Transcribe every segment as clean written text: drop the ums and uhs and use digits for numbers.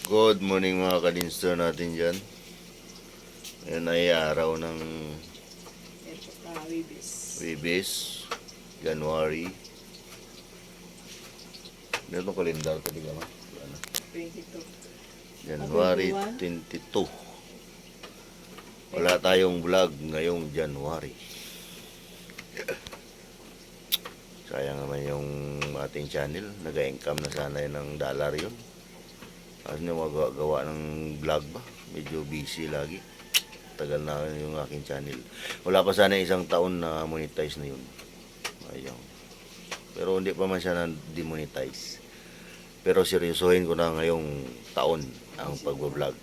Good morning mga kadinster natin dyan. Ngayon ay araw ng Wibis, January. Meron itong kalendar tadi ka ma? 22. January 22. Wala tayong vlog ngayong January. Sayang naman yung ating channel. Nag-income na sana yun ng dollar yun. Kasi na magagawa ng vlog ba? Medyo busy lagi. Tagal na yung aking channel. Wala pa sana isang taon na monetize na yun. Ayun. Pero hindi pa man siya na-demonetize. Pero seryosohin ko na ngayong taon ang pag-vlog.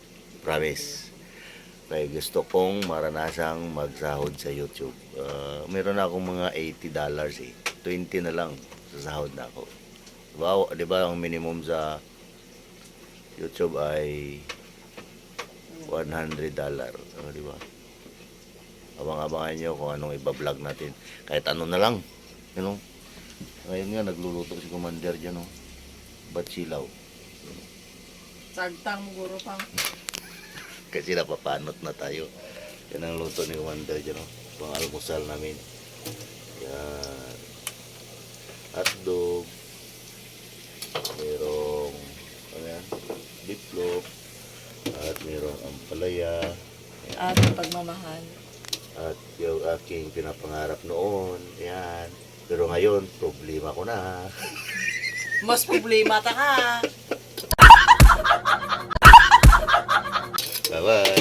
Promise. Kaya gusto kong maranasang magsahod sa YouTube. Meron na akong mga $80 eh. 20 na lang sa sahod na ako. Diba ang minimum sa YouTube ay $100. Diba? Abang-abangan nyo kung anong iba-vlog natin. Kahit ano na lang. You know? Ngayon nga, nagluluto si Commander dyan. Oh. Batsilaw. Sagtang guro pang. Kasi napapanot na tayo. Yan ang luto ni Commander dyan. Oh. Pang-almusal namin. Yan. Hotdog. Merong ano yan? Bitlog. At merong ampalaya. Yan. At pagmamahal. At yung aking pinapangarap noon. Yan. Pero ngayon, problema ko na. Mas problema ta ka. Bye-bye.